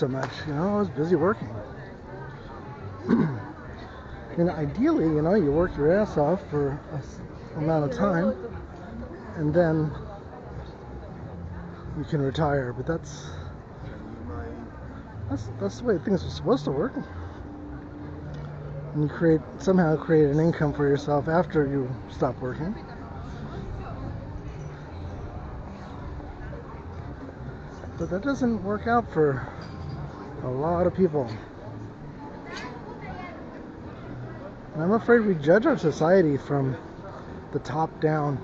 so much. You know, I was busy working. And ideally, you know, you work your ass off for a amount of time, and then you can retire. But that's the way things are supposed to work. And you somehow create an income for yourself after you stop working. But that doesn't work out for a lot of people. And I'm afraid we judge our society from the top down.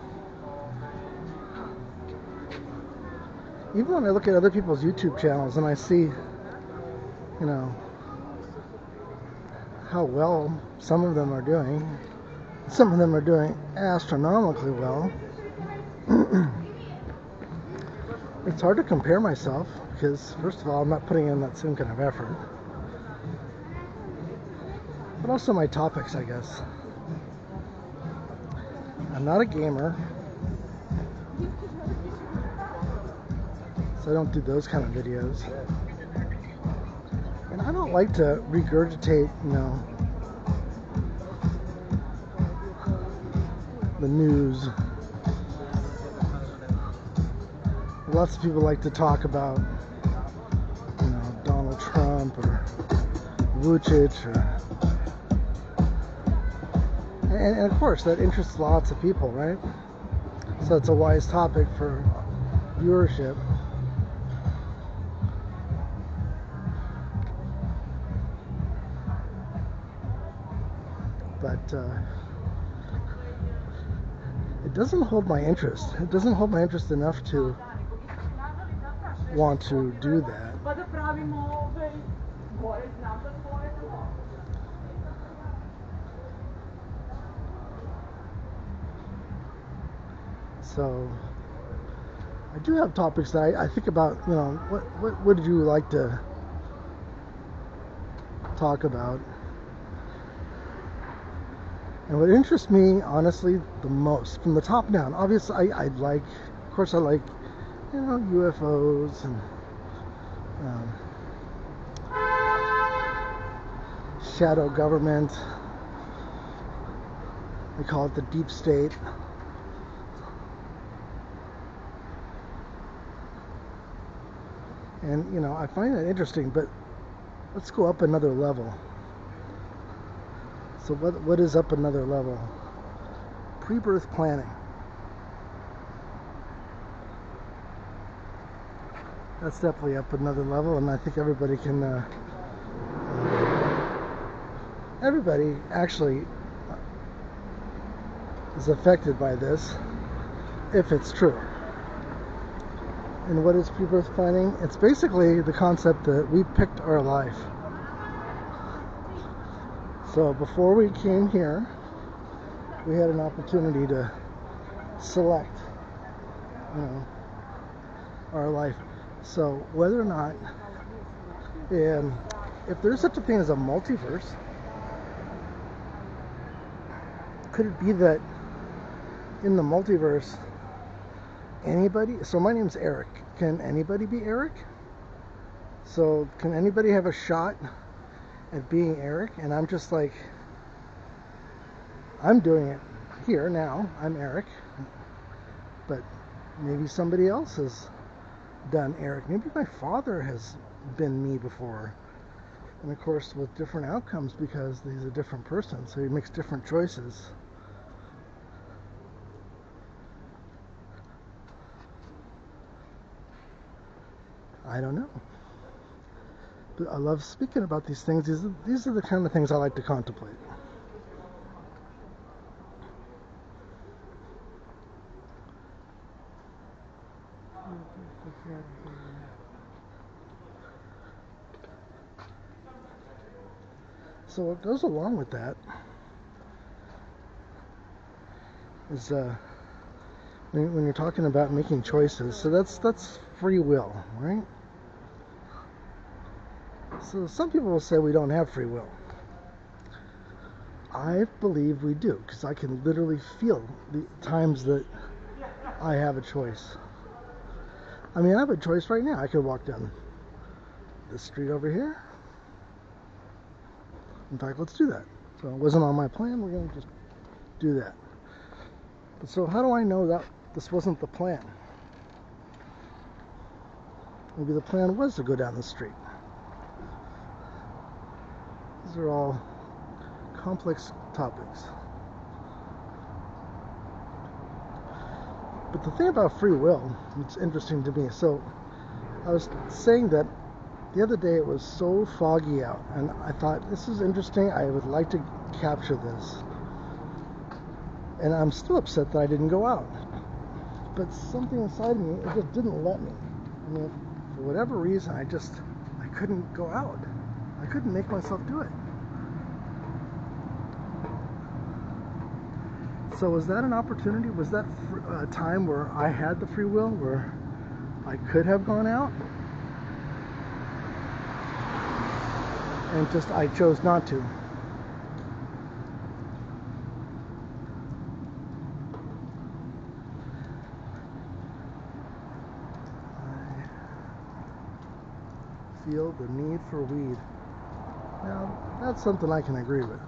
Even when I look at other people's YouTube channels and I see, you know, how well some of them are doing. Some of them are doing astronomically well. It's hard to compare myself because, first of all, I'm not putting in that same kind of effort. But also my topics, I guess. I'm not a gamer, so I don't do those kind of videos. And I don't like to regurgitate, you know, the news. Lots of people like to talk about, you know, Donald Trump or Božic, and of course that interests lots of people, right? So it's a wise topic for viewership. But it doesn't hold my interest. It doesn't hold my interest enough to want to do that. So I do have topics that I think about, you know, what would you like to talk about? And what interests me, honestly, the most, from the top down, obviously I like, of course I like, you know, UFOs and shadow government. They call it the deep state. And, you know, I find that interesting, but let's go up another level. So what is up another level? Pre-birth planning. That's definitely up another level, and I think everybody can, everybody actually is affected by this, if it's true. And what is pre-birth planning? It's basically the concept that we picked our life. So before we came here, we had an opportunity to select, you know, our life. So whether or not, if there's such a thing as a multiverse, could it be that in the multiverse, anybody, so my name's Eric, can anybody be Eric? So can anybody have a shot at being Eric? And I'm just like, I'm doing it here now, I'm Eric, but maybe somebody else has done Eric. Maybe my father has been me before, and of course with different outcomes because he's a different person, so he makes different choices. I don't know, but I love speaking about these things. These are the kind of things I like to contemplate. So what goes along with that is when you're talking about making choices, so that's free will, right? So some people will say we don't have free will. I believe we do, because I can literally feel the times that I have a choice. I mean, I have a choice right now. I could walk down this street over here. In fact, let's do that. So it wasn't on my plan, we're going to just do that. But so how do I know that this wasn't the plan? Maybe the plan was to go down the street. These are all complex topics. But the thing about free will, it's interesting to me. So I was saying that the other day it was so foggy out, and I thought, this is interesting, I would like to capture this. And I'm still upset that I didn't go out. But something inside me, it just didn't let me. I mean, for whatever reason, I couldn't go out. I couldn't make myself do it. So was that an opportunity? Was that a time where I had the free will, where I could have gone out? And just I chose not to. I feel the need for weed. Now, that's something I can agree with.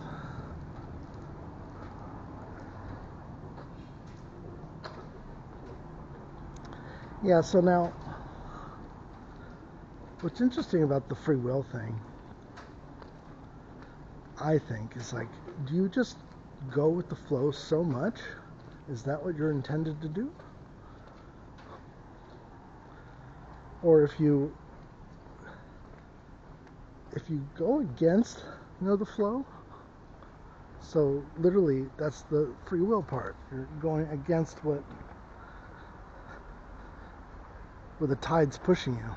Yeah, so now, what's interesting about the free will thing, I think, is like, do you just go with the flow so much? Is that what you're intended to do? Or if you go against, the flow, so literally that's the free will part. You're going against where the tide's pushing you.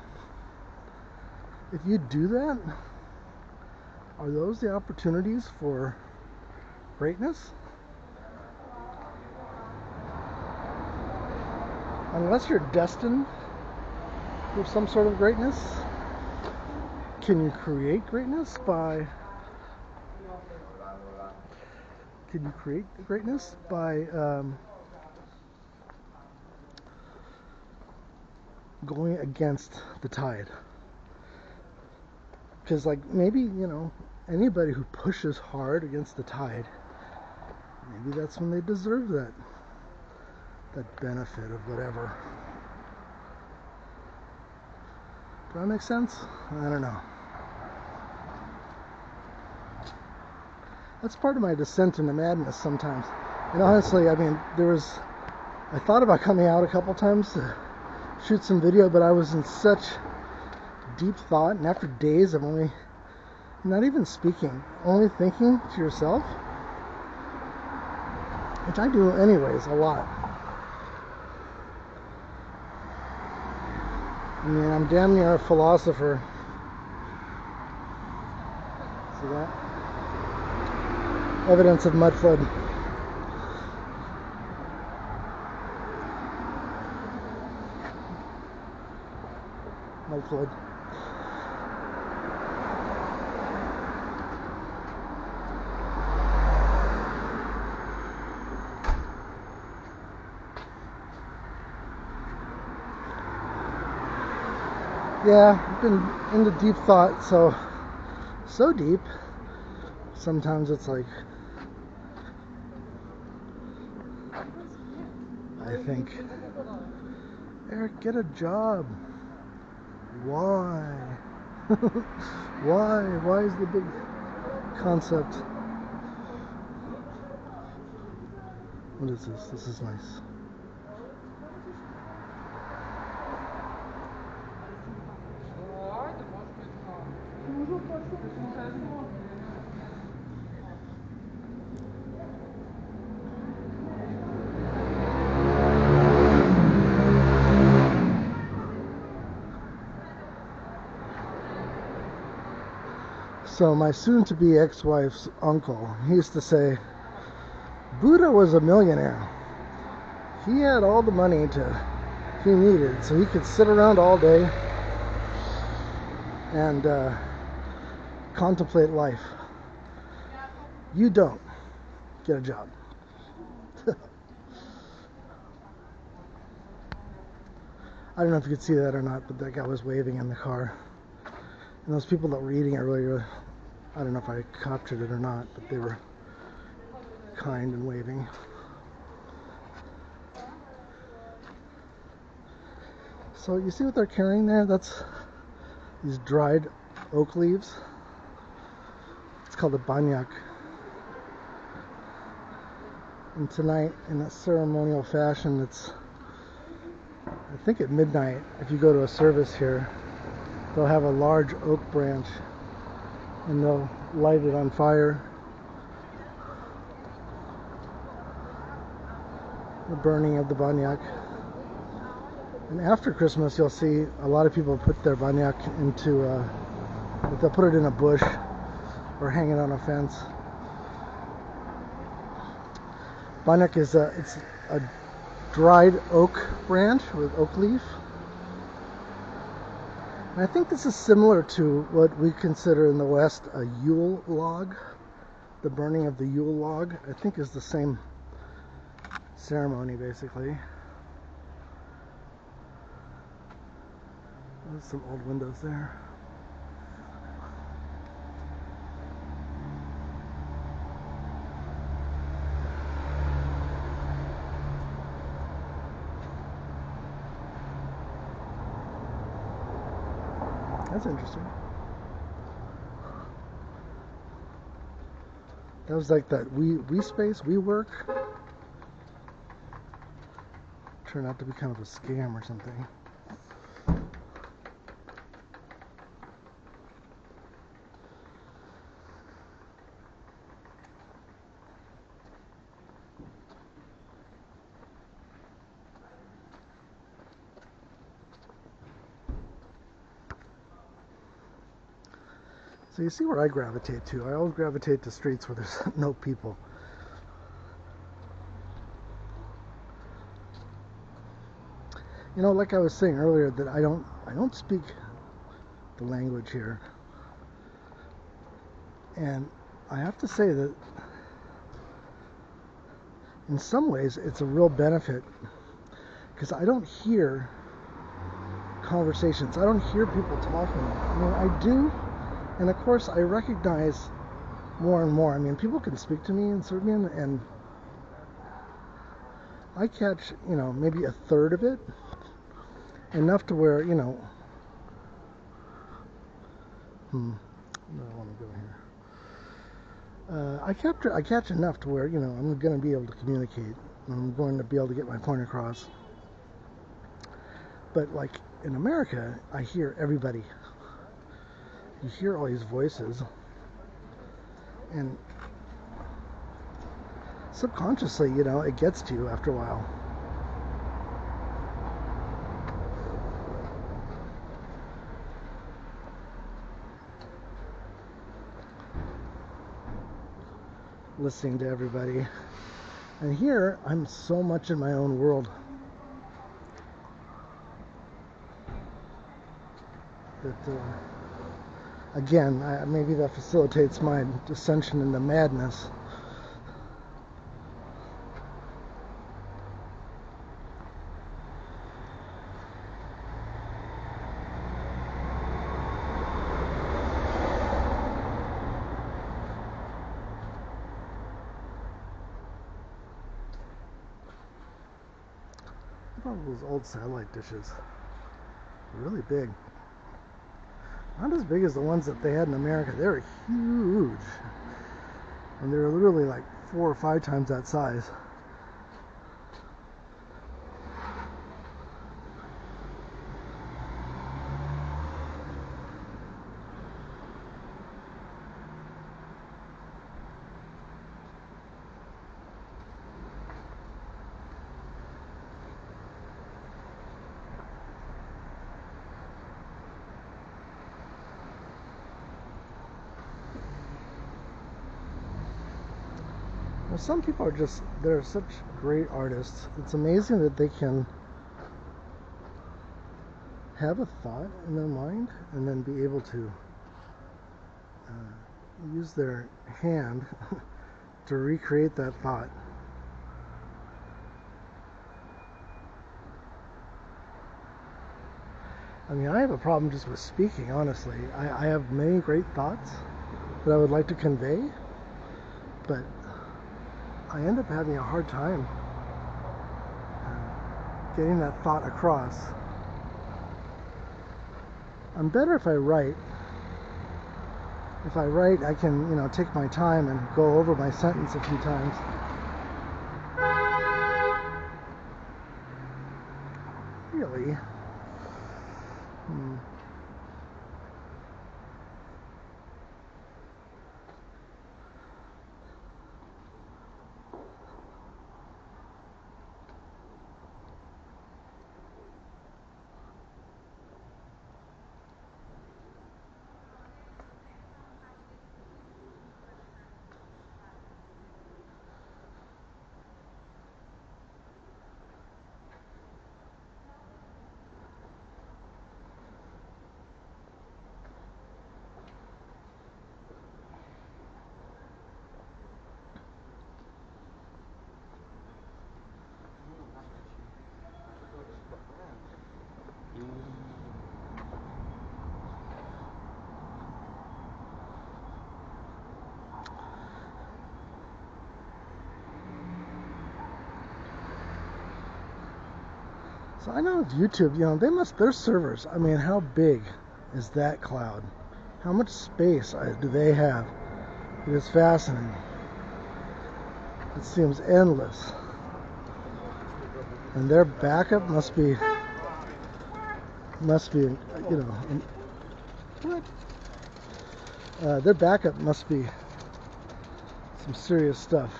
If you do that, are those the opportunities for greatness? Unless you're destined for some sort of greatness, can you create greatness by going against the tide? Because like maybe anybody who pushes hard against the tide, maybe that's when they deserve that benefit of whatever. Does that make sense? I don't know. That's part of my descent into madness sometimes. And honestly, I mean, I thought about coming out a couple times to shoot some video, but I was in such deep thought, and after days of not even speaking, only thinking to yourself, which I do anyways a lot. I mean, I'm damn near a philosopher. See that? Evidence of mud flood. Mud flood. Yeah, I've been into deep thought, so deep, sometimes it's like, I think, Eric, get a job. Why? Why is the big concept? What is this? This is nice. So my soon-to-be ex-wife's uncle, he used to say, Buddha was a millionaire. He had all the money he needed, so he could sit around all day and contemplate life. You don't. Get a job. I don't know if you could see that or not, but that guy was waving in the car. And those people that were eating earlier, I don't know if I captured it or not, but they were kind and waving. So you see what they're carrying there? That's these dried oak leaves. It's called a banyak. And tonight, in a ceremonial fashion, it's, I think at midnight, if you go to a service here, they'll have a large oak branch and they'll light it on fire. The burning of the banyak. And after Christmas, you'll see a lot of people put their banyak into, they'll put it in a bush or hang it on a fence. Banyak is it's a dried oak branch with oak leaf. And I think this is similar to what we consider in the West a Yule log. The burning of the Yule log, I think, is the same ceremony, basically. There's some old windows there. That's interesting. That was like that we space, we work. Turned out to be kind of a scam or something. So you see where I gravitate to. I always gravitate to streets where there's no people. You know, like I was saying earlier, that I don't speak the language here. And I have to say that in some ways it's a real benefit, because I don't hear conversations. I don't hear people talking. I mean, I do. And of course, I recognize more and more. I mean, people can speak to me in Serbian, and I catch, you know, maybe a third of it. Enough to where, you know, I don't want to go here. I catch enough to where, you know, I'm going to be able to communicate. I'm going to be able to get my point across. But like in America, I hear everybody. You hear all these voices, and subconsciously, you know, it gets to you after a while. Listening to everybody. And here, I'm so much in my own world that, again, maybe that facilitates my descension into madness. Look at all those old satellite dishes. They're really big. Not as big as the ones that they had in America. They were huge. And they were literally like 4 or 5 times that size. Well, some people are just, they're such great artists. It's amazing that they can have a thought in their mind and then be able to use their hand to recreate that thought. I mean, I have a problem just with speaking, honestly. I have many great thoughts that I would like to convey, but I end up having a hard time getting that thought across. I'm better if I write. If I write, I can, take my time and go over my sentence a few times. Really? So I know with YouTube, their servers, I mean, how big is that cloud? How much space do they have? It is fascinating. It seems endless. And their backup must be, their backup must be some serious stuff.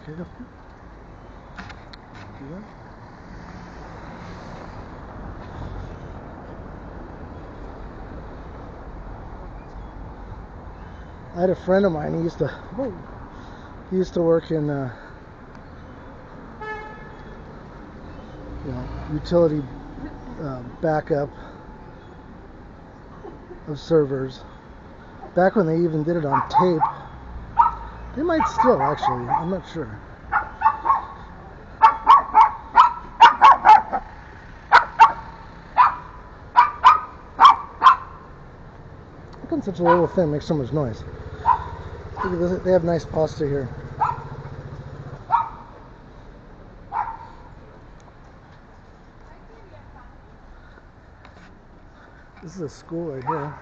Okay. I had a friend of mine. He used to work in utility backup of servers. Back when they even did it on tape. They might still, actually. I'm not sure. Such a little thing makes so much noise. Look at this. They have nice pasta here. This is a school right here.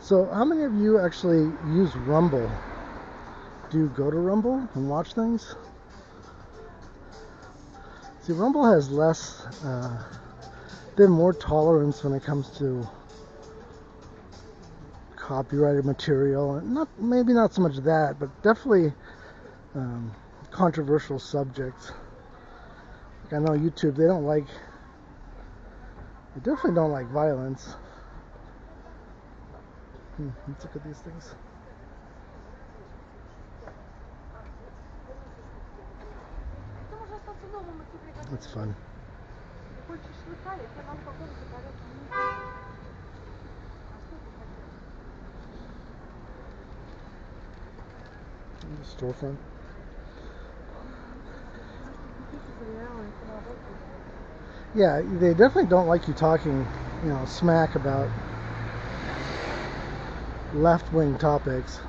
So, how many of you actually use Rumble? Do you go to Rumble and watch things? See, Rumble has less, they have more tolerance when it comes to copyrighted material, and maybe not so much that, but definitely controversial subjects. Like I know YouTube, they definitely don't like violence. Let's look at these things. That's fun. The storefront. Yeah, they definitely don't like you talking, smack about left-wing topics.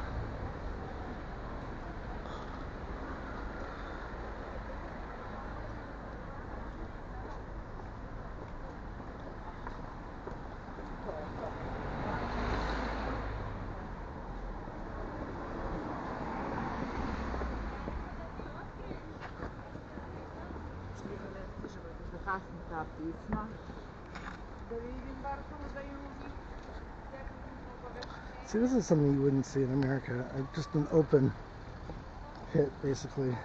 See, this is something you wouldn't see in America. Just an open pit, basically.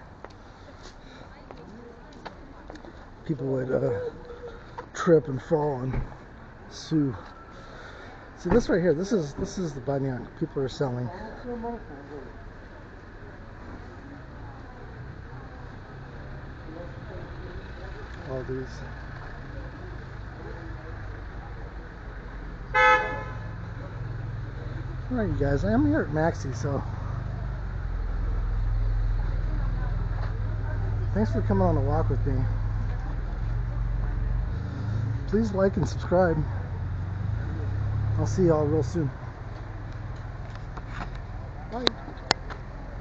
People would trip and fall and sue. See, this right here. This is the banyan people are selling. All these. Alright, you guys, I'm here at Maxi, so thanks for coming on the walk with me. Please like and subscribe. I'll see y'all real soon. Bye.